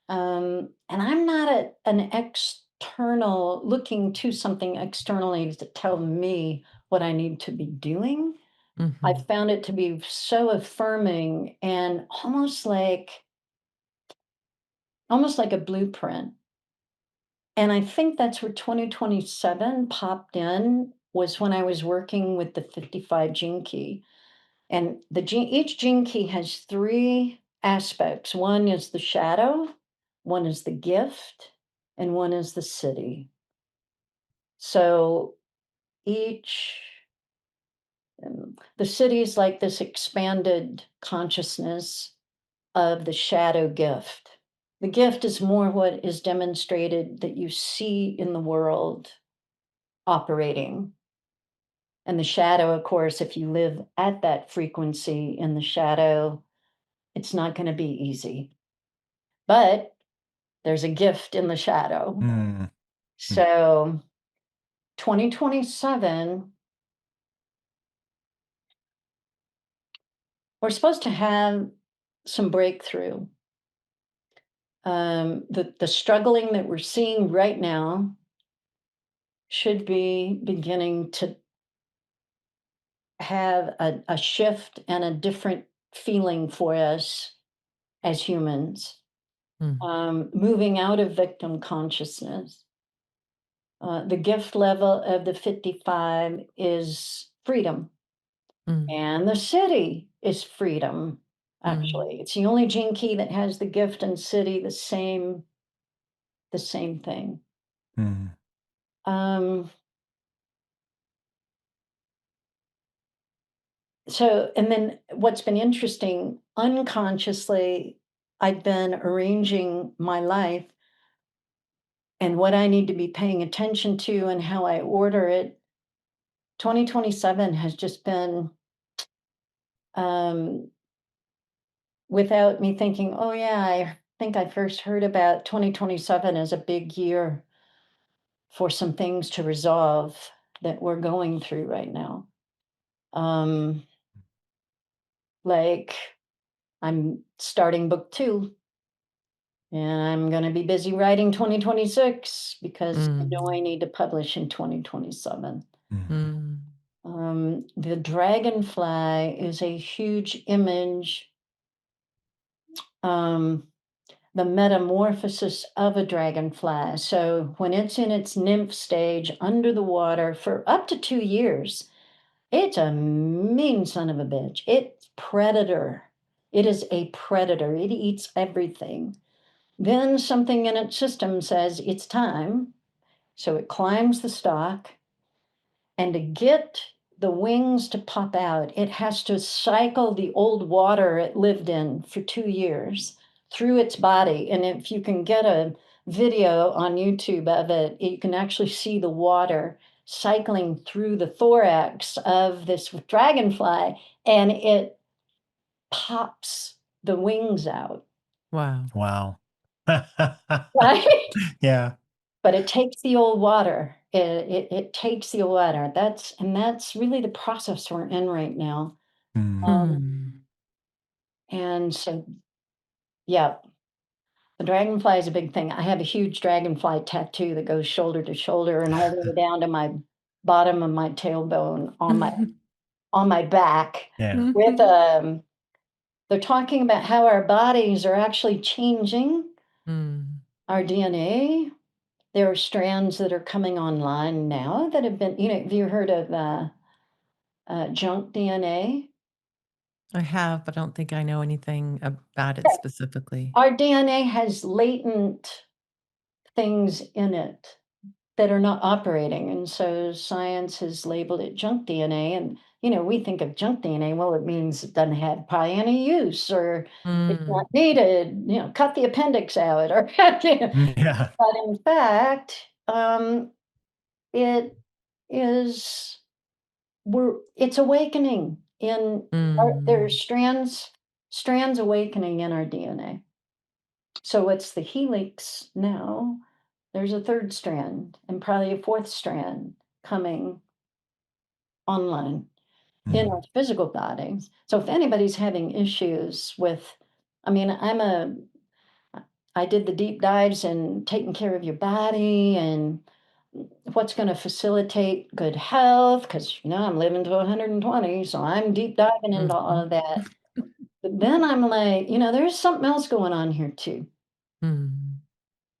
And I'm not an external looking to something externally to tell me what I need to be doing. I Mhm. found it to be so affirming and almost like a blueprint. And I think that's where 2027 popped in was when I was working with the 55 gene key. And each gene key has three aspects. One is the shadow, one is the gift, and one is the city. So each the city is like this expanded consciousness of the shadow gift. The gift is more what is demonstrated that you see in the world operating. And the shadow, of course, if you live at that frequency in the shadow, it's not going to be easy. But there's a gift in the shadow. Mm. So 2027, we're supposed to have some breakthrough. The struggling that we're seeing right now should be beginning to have a shift and a different feeling for us as humans, Mm. moving out of victim consciousness. The gift level of the 55 is freedom, Mm. and the city is freedom. Mm. Actually, it's the only gene key that has the gift and city the same thing. Mm. Um, so, and then what's been interesting, unconsciously, I've been arranging my life and what I need to be paying attention to and how I order it. 2027 has just been um, without me thinking, oh, yeah, I think I first heard about 2027 as a big year for some things to resolve that we're going through right now. Um, like I'm starting book 2, and I'm gonna be busy writing 2026 because I know I Mm. need to publish in 2027. Mm. Mm. The dragonfly is a huge image, um, the metamorphosis of a dragonfly. So when it's in its nymph stage under the water for up to 2 years, it's a mean son of a bitch. It's predator. It is a predator. It eats everything. Then something in its system says it's time. So it climbs the stalk, and to get the wings to pop out, it has to cycle the old water it lived in for 2 years through its body. And if you can get a video on YouTube of it, you can actually see the water cycling through the thorax of this dragonfly, and it pops the wings out, Wow. Wow. right? Yeah. But it takes the old water. It takes the old water. That's really the process we're in right now. Mm. Um, Hmm. and so, yeah, the dragonfly is a big thing. I have a huge dragonfly tattoo that goes shoulder to shoulder and all the way down to my bottom of my tailbone on my back Yeah. with Mhm. they're talking about how our bodies are actually changing Mm. our DNA. There are strands that are coming online now that have been, have you heard of junk DNA? I have, but I don't think I know anything about it specifically. Our DNA has latent things in it that are not operating. And so science has labeled it junk DNA. And, we think of junk DNA, well, it means it doesn't have probably any use or it's not Mm. needed, cut the appendix out or, Yeah. but in fact, it is, it's awakening in there's Mm. strands awakening in our DNA. So it's the helix now. There's a third strand and probably a fourth strand coming online in Mm. our physical bodies. So if anybody's having issues with, I mean, I did the deep dives in taking care of your body and what's going to facilitate good health because I'm living to 120, so I'm deep diving into all Mhm. of that. But then I'm like, there's something else going on here too. Mm.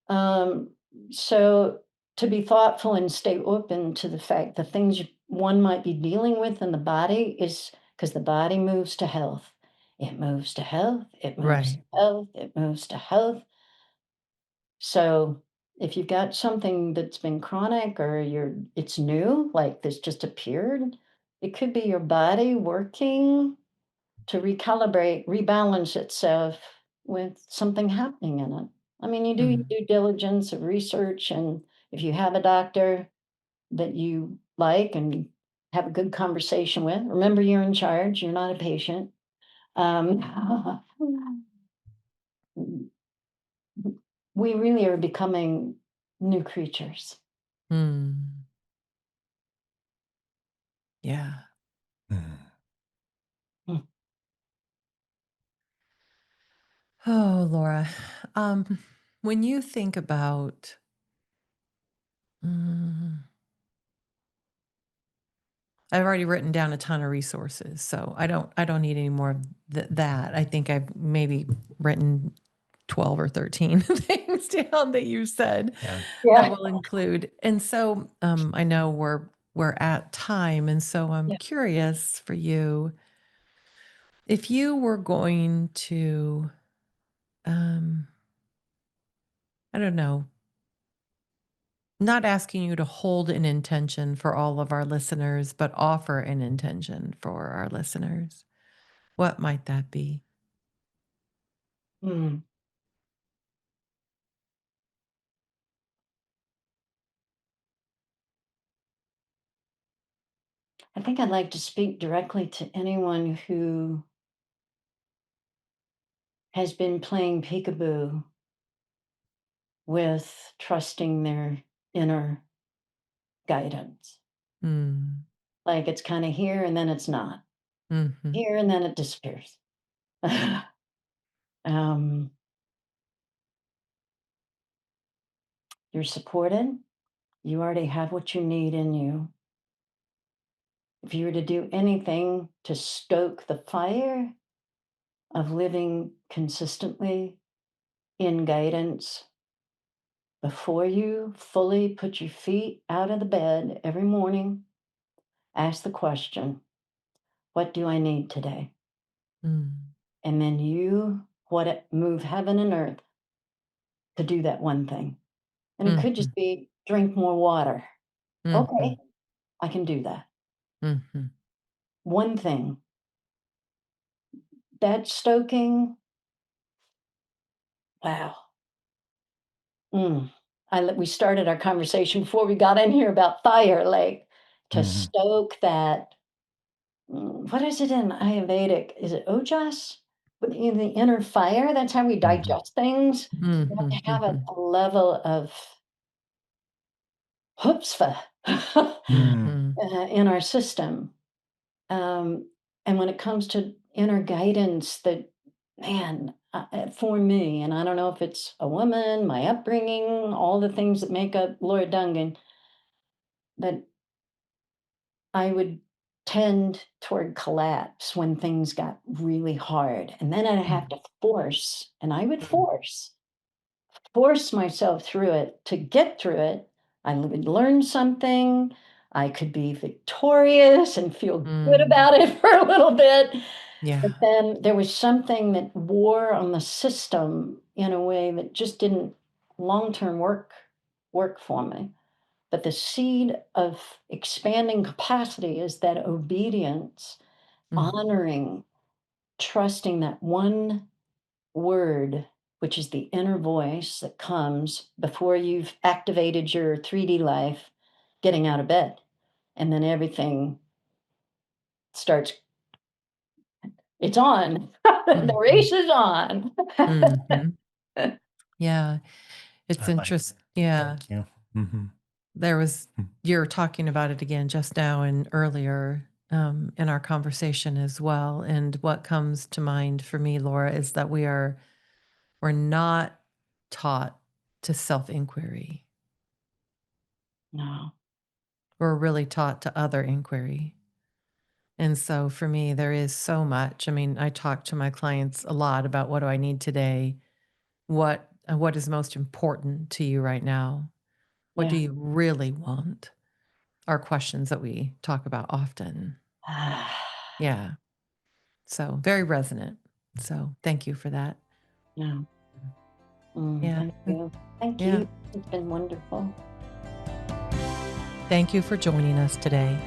Um, so to be thoughtful and stay open to the fact the things one might be dealing with in the body is because the body moves to health. It moves to health, it moves to Right. health, it moves to health. So if you've got something that's been chronic or it's new, like this just appeared, it could be your body working to recalibrate, rebalance itself with something happening in it. I mean, you do your Mm. due diligence of research, and if you have a doctor that you like and have a good conversation with, remember you're in charge, you're not a patient. Um, we really are becoming new creatures. Mm. Yeah. Mm. Mm. Oh, Laura. Um, when you think about, mm, I've already written down a ton of resources, so I don't need any more of that. I think I've maybe written 12 or 13 things down that you said Yeah. that Yeah. will include. And so I know we're at time, and so I'm Yeah. curious for you if you were going to um I don't know, not asking you to hold an intention for all of our listeners, but offer an intention for our listeners. What might that be? Mm. I think I'd like to speak directly to anyone who has been playing peekaboo with trusting their inner guidance. Mm. Like it's kind of here and then it's not. Mhm. Here and then it disappears. Um, you're supported. You already have what you need in you. If you were to do anything to stoke the fire of living consistently in guidance, before you fully put your feet out of the bed every morning, ask the question, what do I need today? Mm. And then move heaven and earth to do that one thing. And it could Mhm. just be drink more water. Mhm. Okay, I can do that. Mhm. One thing. That stoking, wow. Mm. We started our conversation before we got in here about fire, like to Mhm. stoke that. What is it in Ayurvedic? Is it ojas? In the inner fire, that's how we Mhm. digest things. We have Mhm. to have Mhm. a level of chutzpah Mm. Mhm. in our system. Um, and when it comes to inner guidance, that man, for me, and I don't know if it's a woman, my upbringing, all the things that make up Laura Dungan, that I would tend toward collapse when things got really hard. And then I'd have Mm. to force, and I would Mm. force myself through it to get through it. I would learn something. I could be victorious and feel good Mm. about it for a little bit. But Yeah. then there was something that wore on the system in a way that just didn't long-term work for me. But the seed of expanding capacity is that obedience, Mm. honoring, trusting that one word, which is the inner voice that comes before you've activated your 3D life, getting out of bed. And then everything starts, it's on. The Mhm. race is on. Mhm. Yeah, it's I like interesting. that. Yeah, Thank you. Mhm. there was you're talking about it again just now and earlier in our conversation as well. And what comes to mind for me, Laura, is that we're not taught to self inquiry. No. We're really taught to other inquiry. And so for me, there is so much. I mean, I talk to my clients a lot about what do I need today? What is most important to you right now? What do Yeah. you really want? Are questions that we talk about often. Yeah. So very resonant. So thank you for that. No. Yeah. Thank you. Thank Yeah. you. It's been wonderful. Thank you for joining us today.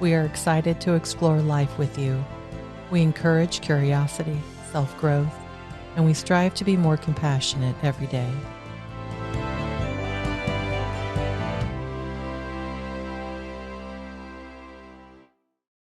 We are excited to explore life with you. We encourage curiosity, self growth, and we strive to be more compassionate every day.